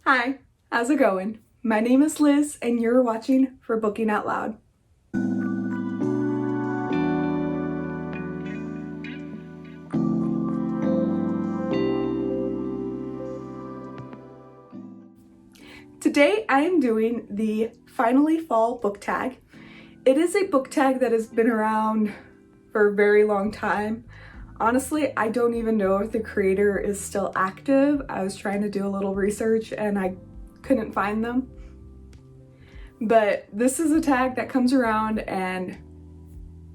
Hi, how's it going? My name is Liz and you're watching for Booking Out Loud. Today I am doing the Finally Fall book tag. It is a book tag that has been around for a very long time. Honestly, I don't even know if the creator is still active. I was trying to do a little research and I couldn't find them. But this is a tag that comes around and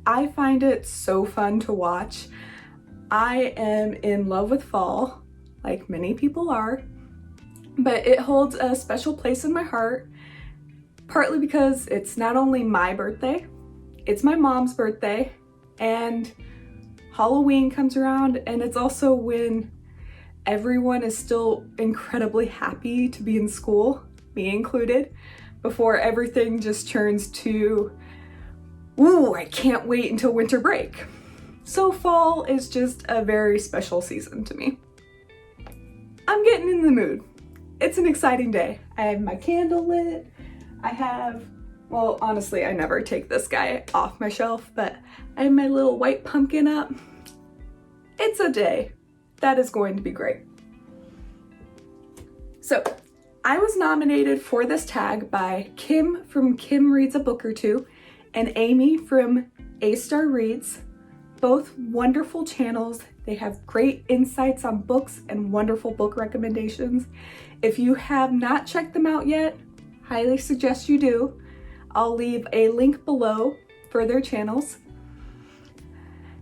I find it so fun to watch. I am in love with fall, like many people are, but it holds a special place in my heart, partly because it's not only my birthday, it's my mom's birthday, and Halloween comes around, and it's also when everyone is still incredibly happy to be in school, me included, before everything just turns to, ooh, I can't wait until winter break. So fall is just a very special season to me. I'm getting in the mood. It's an exciting day. I have my candle lit. I have, well, honestly, I never take this guy off my shelf, but I have my little white pumpkin up. It's a day that is going to be great. So I was nominated for this tag by Kim from Kim Reads a Book or Two and Amy from AStar Reads, both wonderful channels. They have great insights on books and wonderful book recommendations. If you have not checked them out yet, highly suggest you do. I'll leave a link below for their channels.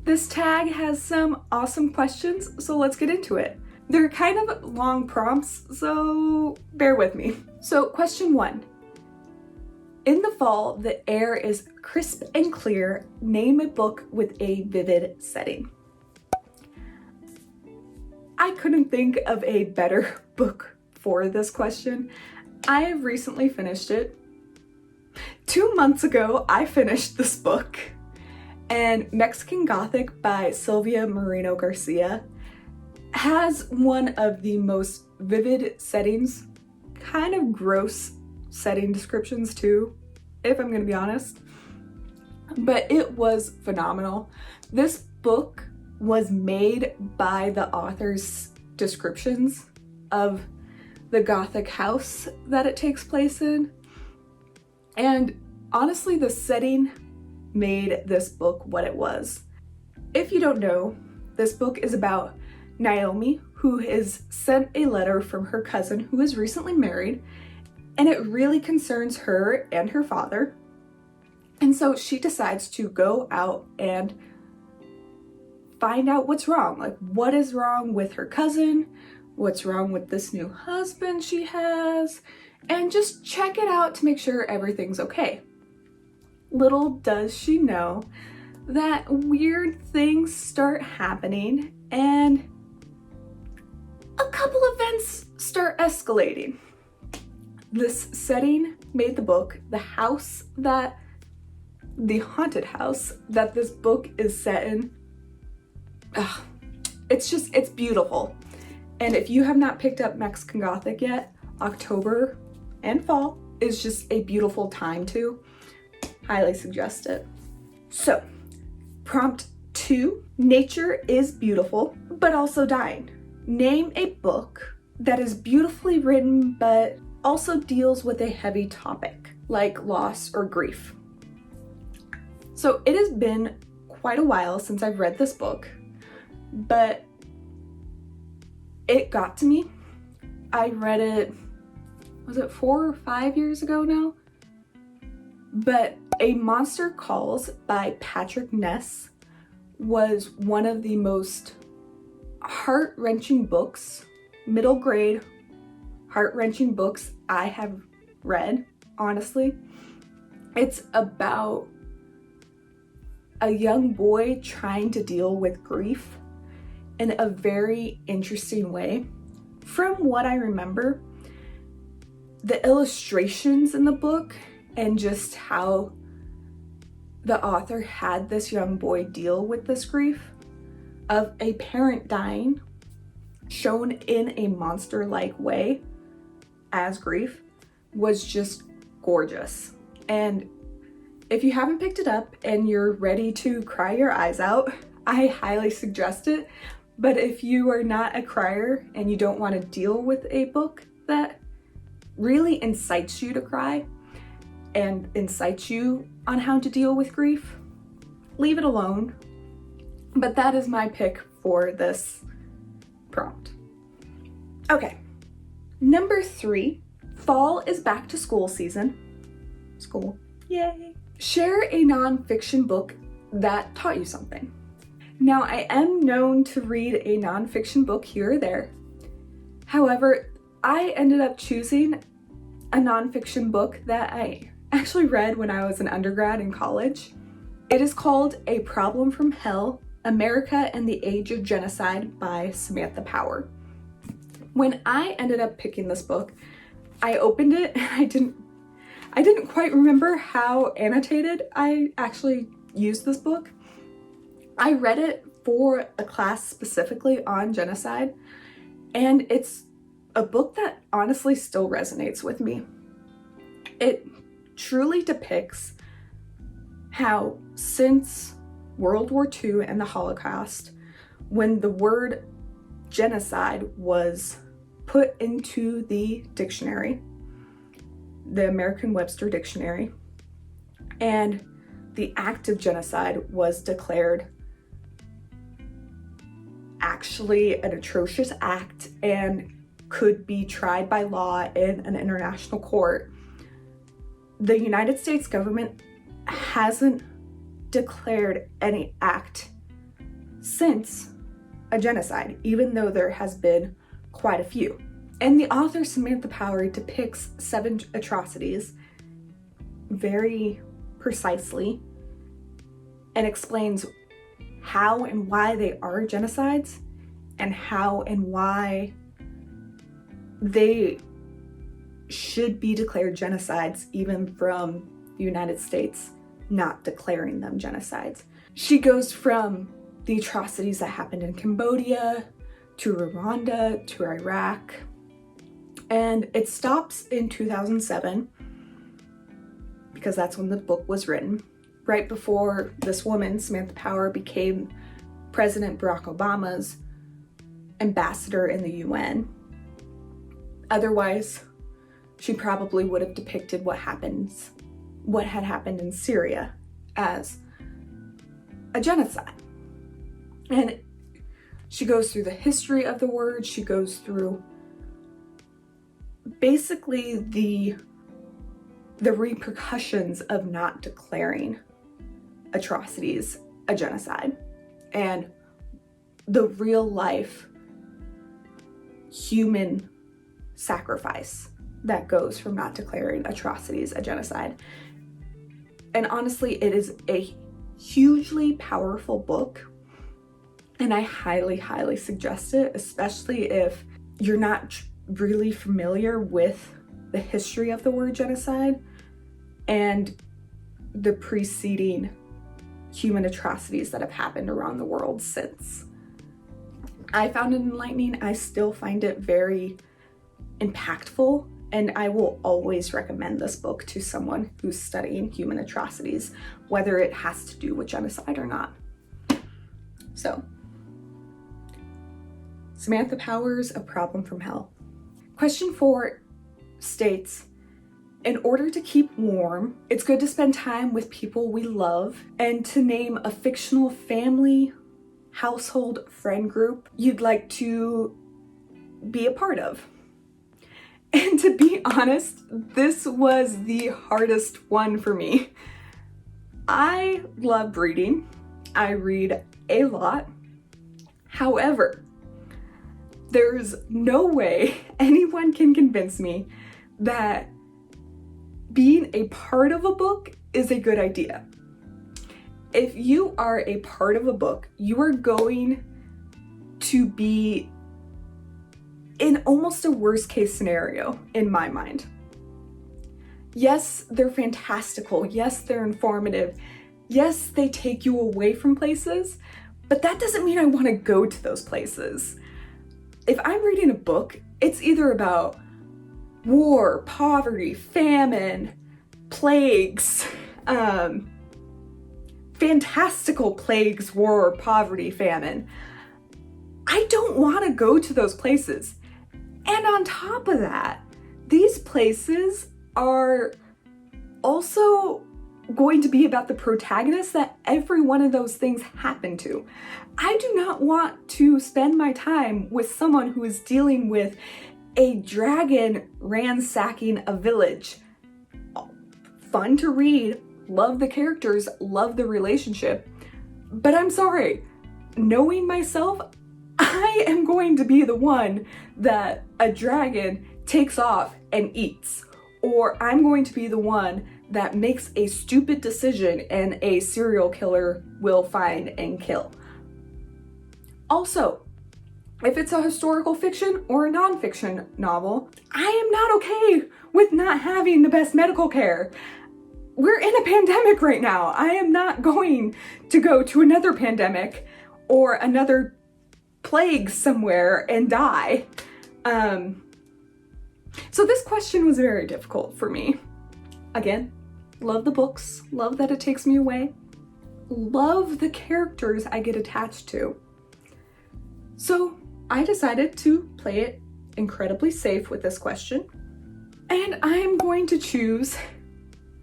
This tag has some awesome questions, so let's get into it. They're kind of long prompts, so bear with me. So question 1. In the fall, the air is crisp and clear. Name a book with a vivid setting. I couldn't think of a better book for this question. I have recently finished it. 2 months ago, I finished this book. And Mexican Gothic by Sylvia Moreno-Garcia has one of the most vivid settings, kind of gross setting descriptions too, if I'm gonna be honest, but it was phenomenal. This book was made by the author's descriptions of the Gothic house that it takes place in, and honestly the setting made this book what it was. If you don't know, this book is about Naomi, who is sent a letter from her cousin who is recently married, and it really concerns her and her father. And so she decides to go out and find out what's wrong. Like, what is wrong with her cousin? What's wrong with this new husband she has? And just check it out to make sure everything's okay. Little does she know that weird things start happening and a couple events start escalating. This setting made the book. The haunted house that this book is set in, it's beautiful. And if you have not picked up Mexican Gothic yet, October and fall is just a beautiful time to. Highly suggest it. So, prompt 2, nature is beautiful, but also dying. Name a book that is beautifully written, but also deals with a heavy topic, like loss or grief. So it has been quite a while since I've read this book, but it got to me. I read it, was it 4 or 5 years ago now? But A Monster Calls by Patrick Ness was one of the most heart-wrenching books, middle grade heart-wrenching books I have read, honestly. It's about a young boy trying to deal with grief in a very interesting way. From what I remember, the illustrations in the book and just how the author had this young boy deal with this grief of a parent dying shown in a monster-like way as grief was just gorgeous. And if you haven't picked it up and you're ready to cry your eyes out, I highly suggest it. But if you are not a crier and you don't want to deal with a book that really incites you to cry and incites you on how to deal with grief, leave it alone. But that is my pick for this prompt. Okay, number 3, fall is back to school season. School, yay. Share a nonfiction book that taught you something. Now, I am known to read a nonfiction book here or there. However, I ended up choosing a nonfiction book that I actually read when I was an undergrad in college. It is called A Problem from Hell: America and the Age of Genocide by Samantha Power. When I ended up picking this book, I opened it and I didn't quite remember how annotated I actually used this book. I read it for a class specifically on genocide, and it's a book that honestly still resonates with me. It truly depicts how since World War II and the Holocaust, when the word genocide was put into the dictionary, the American Webster Dictionary, and the act of genocide was declared actually an atrocious act and could be tried by law in an international court, the United States government hasn't declared any act since a genocide, even though there has been quite a few. And the author Samantha Power depicts 7 atrocities very precisely and explains how and why they are genocides and how and why they should be declared genocides even from the United States not declaring them genocides. She goes from the atrocities that happened in Cambodia to Rwanda to Iraq, and it stops in 2007 because that's when the book was written, right before this woman, Samantha Power, became President Barack Obama's ambassador in the UN. Otherwise, she probably would have depicted what had happened in Syria as a genocide. And she goes through the history of the word. She goes through basically the repercussions of not declaring atrocities a genocide and the real life human sacrifice that goes from not declaring atrocities a genocide. And honestly, it is a hugely powerful book, and I highly, highly suggest it, especially if you're not really familiar with the history of the word genocide and the preceding human atrocities that have happened around the world since. I found it enlightening. I still find it very impactful, and I will always recommend this book to someone who's studying human atrocities, whether it has to do with genocide or not. So, Samantha Power's A Problem from Hell. Question 4 states, in order to keep warm, it's good to spend time with people we love and to name a fictional family, household, friend group you'd like to be a part of. And to be honest, this was the hardest one for me. I love reading. I read a lot. However, there's no way anyone can convince me that being a part of a book is a good idea. If you are a part of a book, you are going to be in almost a worst case scenario in my mind. Yes, they're fantastical. Yes, they're informative. Yes, they take you away from places, but that doesn't mean I want to go to those places. If I'm reading a book, it's either about war, poverty, famine, plagues, fantastical plagues, war, poverty, famine. I don't want to go to those places. And on top of that, these places are also going to be about the protagonists that every one of those things happen to. I do not want to spend my time with someone who is dealing with a dragon ransacking a village. Fun to read, love the characters, love the relationship, but I'm sorry, knowing myself, I am going to be the one that a dragon takes off and eats, or I'm going to be the one that makes a stupid decision and a serial killer will find and kill. Also, if it's a historical fiction or a nonfiction novel, I am not okay with not having the best medical care. We're in a pandemic right now. I am not going to go to another pandemic or another plague somewhere and die. So this question was very difficult for me. Again, love the books, love that it takes me away, love the characters I get attached to. So I decided to play it incredibly safe with this question, and I'm going to choose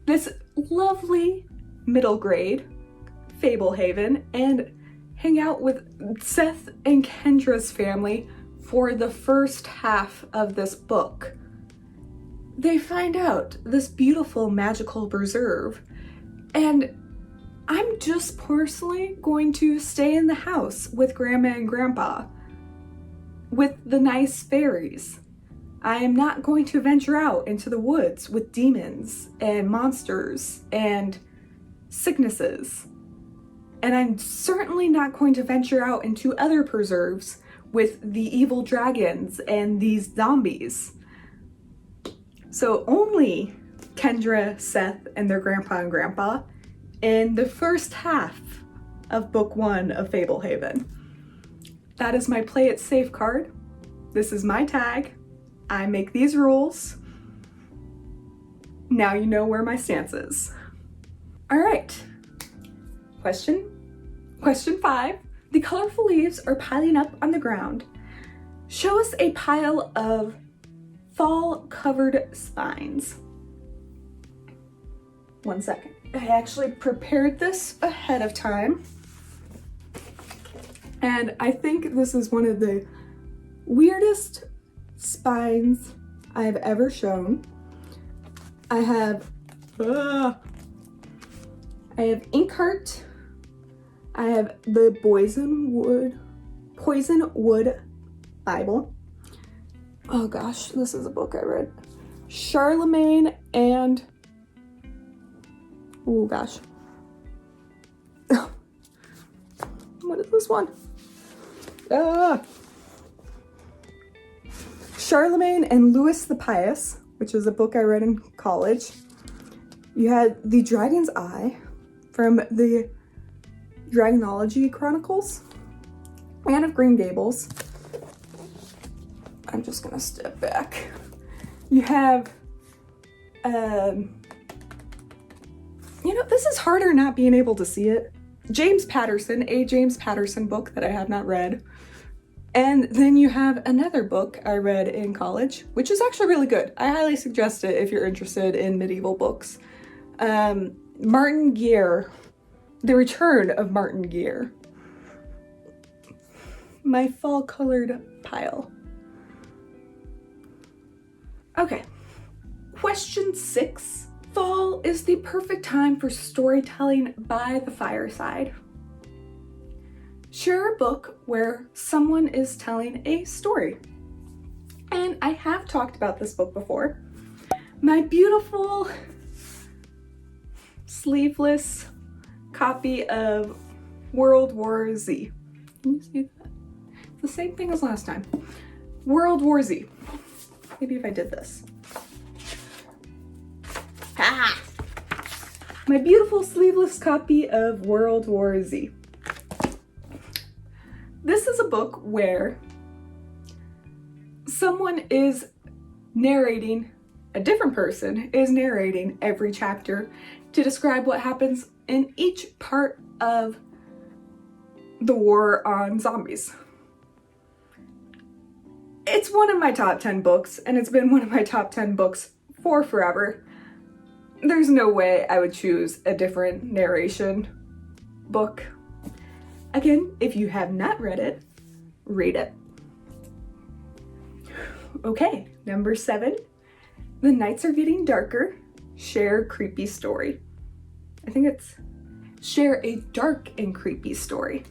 this lovely middle grade Fablehaven and hang out with Seth and Kendra's family for the first half of this book. They find out this beautiful magical preserve, and I'm just personally going to stay in the house with Grandma and Grandpa with the nice fairies. I am not going to venture out into the woods with demons and monsters and sicknesses. And I'm certainly not going to venture out into other preserves with the evil dragons and these zombies. So only Kendra, Seth, and their grandpa and grandpa in the first half of book 1 of Fablehaven. That is my play it safe card. This is my tag. I make these rules. Now you know where my stance is. All right. Question 5. The colorful leaves are piling up on the ground. Show us a pile of fall-covered spines. 1 second. I actually prepared this ahead of time. And I think this is one of the weirdest spines I've ever shown. I have Inkheart. I have the Poison Wood Bible. Oh gosh, this is a book I read. Charlemagne and oh gosh. What is this one? Charlemagne and Louis the Pious, which is a book I read in college. You had The Dragon's Eye from the Dragonology Chronicles. Anne of Green Gables. I'm just gonna step back. You have, this is harder not being able to see it. James Patterson, a James Patterson book that I have not read. And then you have another book I read in college, which is actually really good. I highly suggest it if you're interested in medieval books. Martin Gear, The Return of Martin Gear. My fall-colored pile. Okay, question 6. Fall is the perfect time for storytelling by the fireside. Share a book where someone is telling a story. And I have talked about this book before. My beautiful sleeveless copy of World War Z. Can you see that? It's the same thing as last time. World War Z. Maybe if I did this. Ha! My beautiful sleeveless copy of World War Z. This is a book where someone is narrating a different person is narrating every chapter to describe what happens in each part of the war on zombies. It's one of my top 10 books, and it's been one of my top 10 books for forever. There's no way I would choose a different narration book. Again, if you have not read it, read it. Okay, number 7. The nights are getting darker. Share creepy story. I think it's share a dark and creepy story.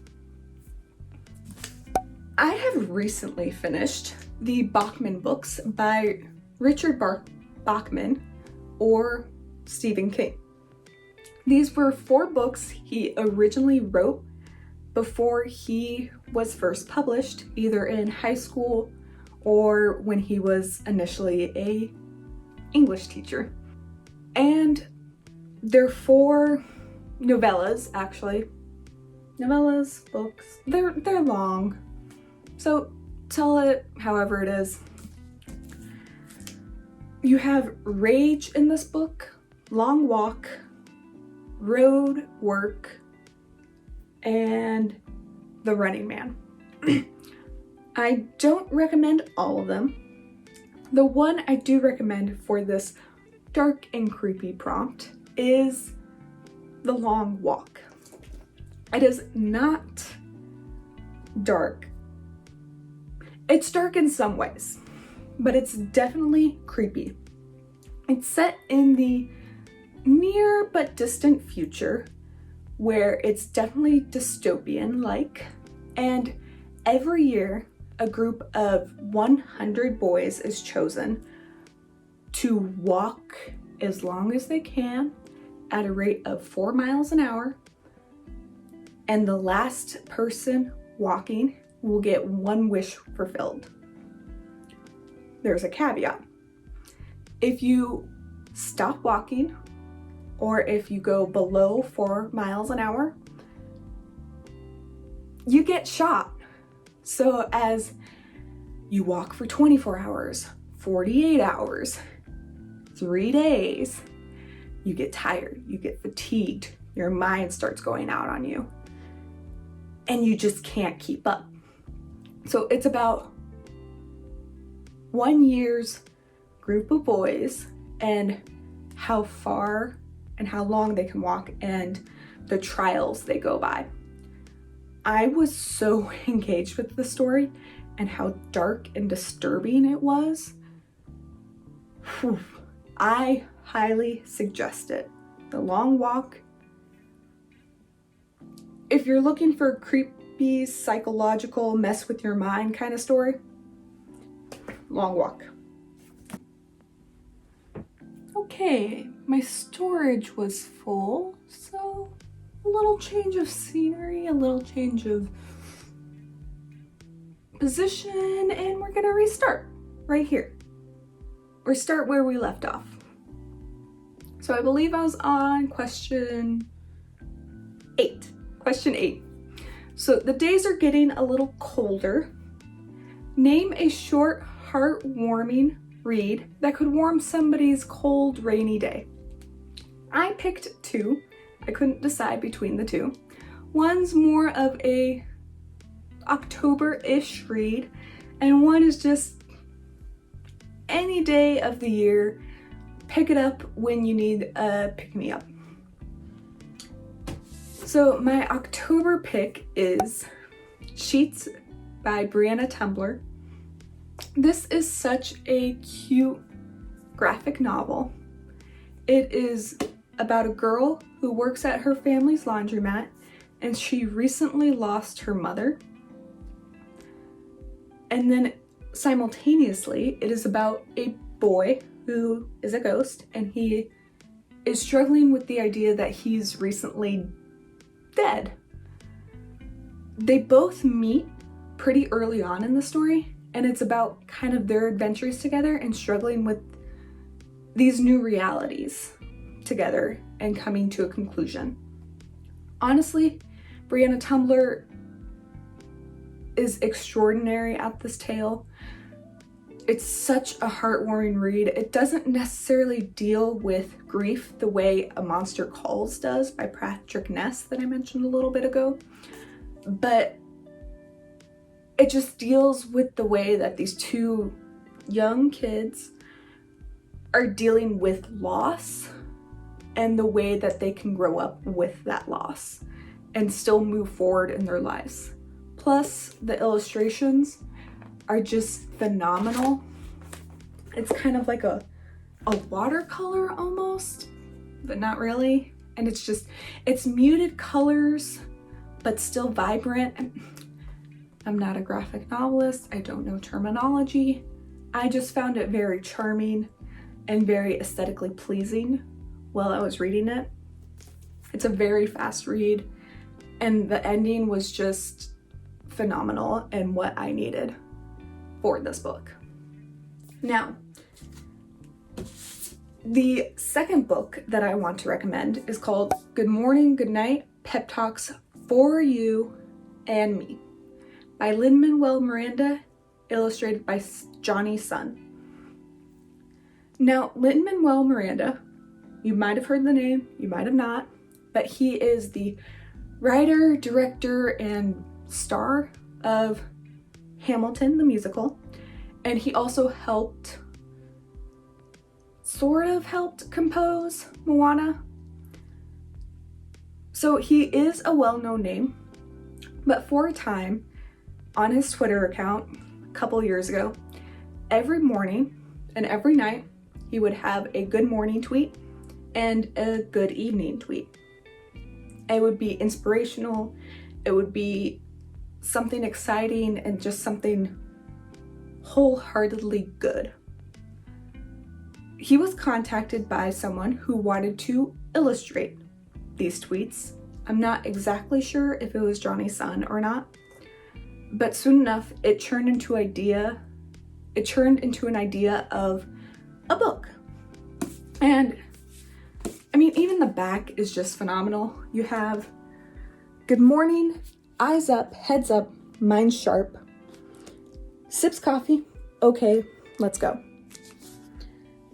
I have recently finished the Bachman books by Richard Bachman or Stephen King. These were 4 books he originally wrote before he was first published, either in high school or when he was initially a English teacher. And they're 4 novellas, actually. Novellas, books, they're long. So tell it however it is. You have Rage in this book, Long Walk, Road Work, and The Running Man. I don't recommend all of them. The one I do recommend for this dark and creepy prompt is The Long Walk. It is not dark. It's dark in some ways, but it's definitely creepy. It's set in the near but distant future where it's definitely dystopian-like, and every year a group of 100 boys is chosen to walk as long as they can at a rate of 4 miles an hour, and the last person walking will get 1 wish fulfilled. There's a caveat. If you stop walking, or if you go below 4 miles an hour, you get shot. So as you walk for 24 hours, 48 hours, 3 days, you get tired, you get fatigued, your mind starts going out on you, and you just can't keep up. So it's about 1 year's group of boys and how far and how long they can walk and the trials they go by. I was so engaged with the story and how dark and disturbing it was. Whew. I highly suggest it. The Long Walk. If you're looking for a creepy, psychological, mess with your mind kind of story, Long Walk. Okay, my storage was full, so a little change of scenery, a little change of position, and we're gonna restart right here. Or start where we left off. So I believe I was on question 8. Question 8. So the days are getting a little colder. Name a short, heartwarming read that could warm somebody's cold, rainy day. I picked 2. I couldn't decide between the 2. One's more of a October-ish read, and one is just any day of the year. Pick it up when you need a pick-me-up. So my October pick is Sheets by Brianna Tumbler. This is such a cute graphic novel. It is about a girl who works at her family's laundromat, and she recently lost her mother. And then simultaneously, it is about a boy who is a ghost, and he is struggling with the idea that he's recently dead. They both meet pretty early on in the story, and it's about kind of their adventures together and struggling with these new realities together and coming to a conclusion. Honestly, Brianna Tumbler is extraordinary at this tale. It's such a heartwarming read. It doesn't necessarily deal with grief the way A Monster Calls does by Patrick Ness that I mentioned a little bit ago, but it just deals with the way that these two young kids are dealing with loss and the way that they can grow up with that loss and still move forward in their lives. Plus, the illustrations are just phenomenal. It's kind of like a watercolor almost, but not really. And it's muted colors, but still vibrant. I'm not a graphic novelist. I don't know terminology. I just found it very charming and very aesthetically pleasing while I was reading it. It's a very fast read, and the ending was just phenomenal and what I needed for this book. Now, the second book that I want to recommend is called Good Morning, Good Night, Pep Talks for You and Me by Lin-Manuel Miranda, illustrated by Johnny Sun. Now, Lin-Manuel Miranda, you might have heard the name, you might have not, but he is the writer, director, and star of Hamilton, the musical, and he also helped compose Moana. So he is a well-known name, but for a time, on his Twitter account a couple years ago, every morning and every night, he would have a good morning tweet and a good evening tweet. It would be inspirational, it would be something exciting, and just something wholeheartedly good. He was contacted by someone who wanted to illustrate these tweets. I'm not exactly sure if it was Johnny Sun or not, but soon enough it turned into an idea of a book. And I mean, even the back is just phenomenal. You have good morning, eyes up, heads up, mind sharp, sips coffee, okay, let's go.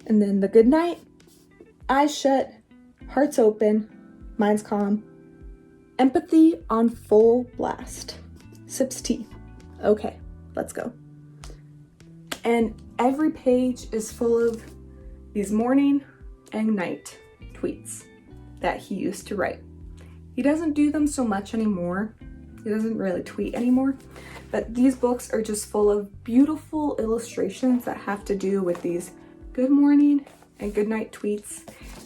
And then the good night, eyes shut, hearts open, mind's calm, empathy on full blast, sips tea, okay, let's go. And every page is full of these morning and night tweets that he used to write. He doesn't do them so much anymore. He doesn't really tweet anymore, but these books are just full of beautiful illustrations that have to do with these good morning and good night tweets.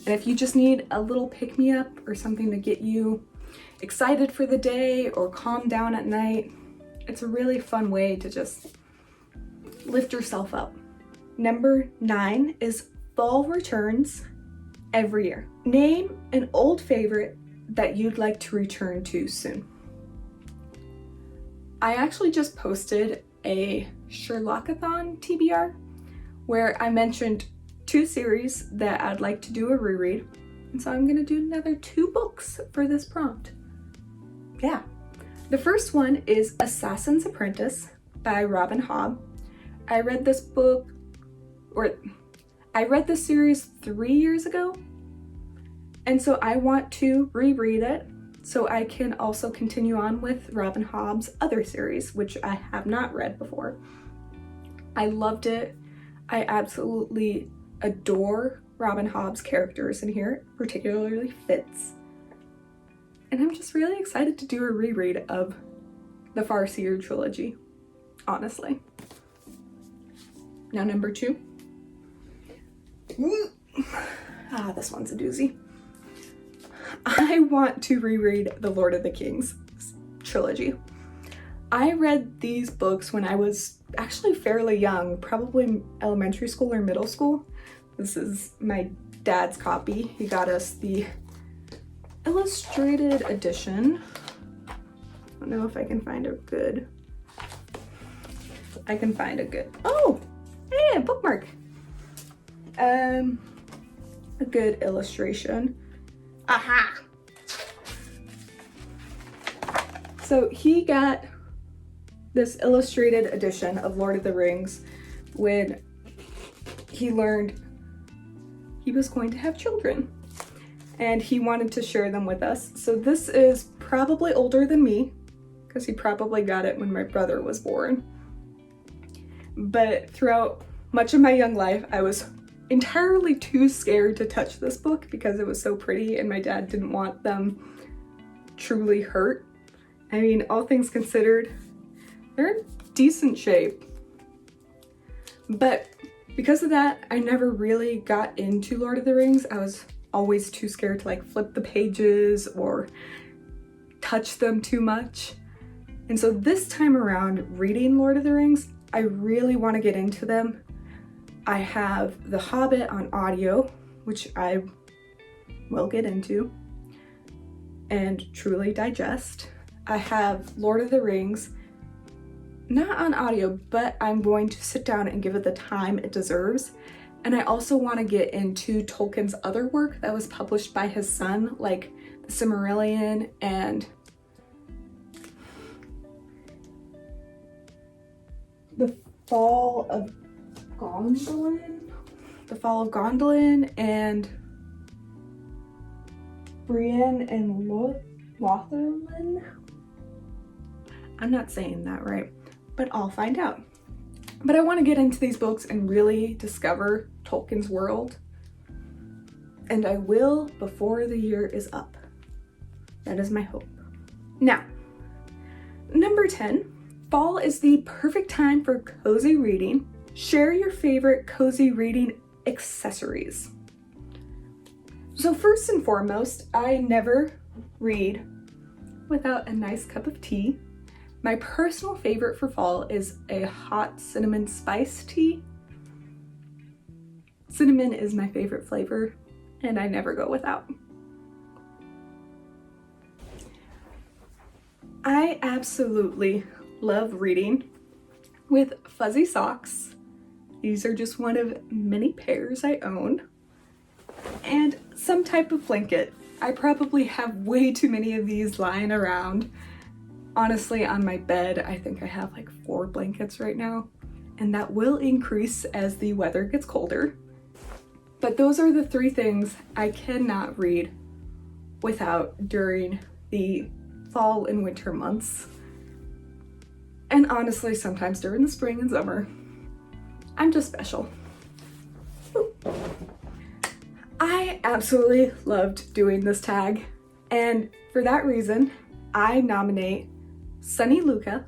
And if you just need a little pick-me-up or something to get you excited for the day or calm down at night, it's a really fun way to just lift yourself up. Number 9 is Fall Returns Every Year. Name an old favorite that you'd like to return to soon. I actually just posted a Sherlockathon TBR where I mentioned 2 series that I'd like to do a reread. And so I'm gonna do another 2 books for this prompt. Yeah. The first one is Assassin's Apprentice by Robin Hobb. I read this series 3 years ago, and so I want to reread it so I can also continue on with Robin Hobb's other series, which I have not read before. I loved it. I absolutely adore Robin Hobb's characters in here, particularly Fitz. And I'm just really excited to do a reread of the Farseer trilogy, honestly. Now number 2. This one's a doozy. I want to reread the Lord of the Kings trilogy. I read these books when I was actually fairly young, probably elementary school or middle school. This is my dad's copy. He got us the illustrated edition. I don't know if I can find a good. Oh, hey, a bookmark. A good illustration. Aha! So he got this illustrated edition of Lord of the Rings when he learned he was going to have children, and he wanted to share them with us. So this is probably older than me, because he probably got it when my brother was born. But throughout much of my young life, I was entirely too scared to touch this book because it was so pretty and my dad didn't want them truly hurt. I mean, all things considered, they're in decent shape. But because of that, I never really got into Lord of the Rings. I was always too scared to like flip the pages or touch them too much. And so this time around, reading Lord of the Rings, I really want to get into them. I have The Hobbit on audio, which I will get into and truly digest. I have Lord of the Rings, not on audio, but I'm going to sit down and give it the time it deserves. And I also want to get into Tolkien's other work that was published by his son, like The Silmarillion and The Fall of Gondolin and Brienne and Lothlorien. I'm not saying that right, but I'll find out. But I want to get into these books and really discover Tolkien's world. And I will before the year is up. That is my hope. Now, number 10. Fall is the perfect time for cozy reading. Share your favorite cozy reading accessories. So first and foremost, I never read without a nice cup of tea. My personal favorite for fall is a hot cinnamon spice tea. Cinnamon is my favorite flavor, and I never go without. I absolutely love reading with fuzzy socks. These are just one of many pairs I own. And some type of blanket. I probably have way too many of these lying around. Honestly, on my bed, I think I have like 4 blankets right now, and that will increase as the weather gets colder. But those are the 3 things I cannot read without during the fall and winter months. And honestly, sometimes during the spring and summer. I'm just special. Ooh. I absolutely loved doing this tag, and for that reason, I nominate Sunny Luca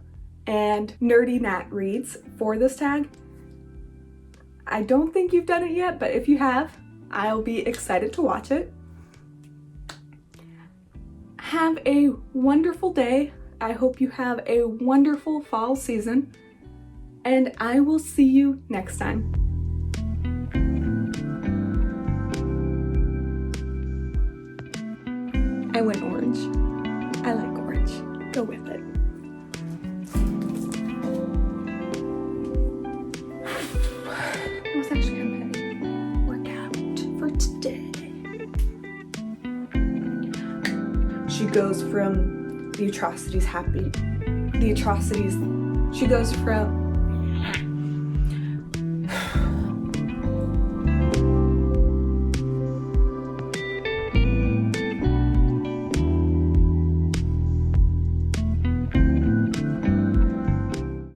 and Nerdy Nat Reads for this tag. I don't think you've done it yet, but if you have, I'll be excited to watch it. Have a wonderful day. I hope you have a wonderful fall season, and I will see you next time. I went orange. I like orange. Go with it. That was actually kind of heavy. Workout for today. She goes from she goes from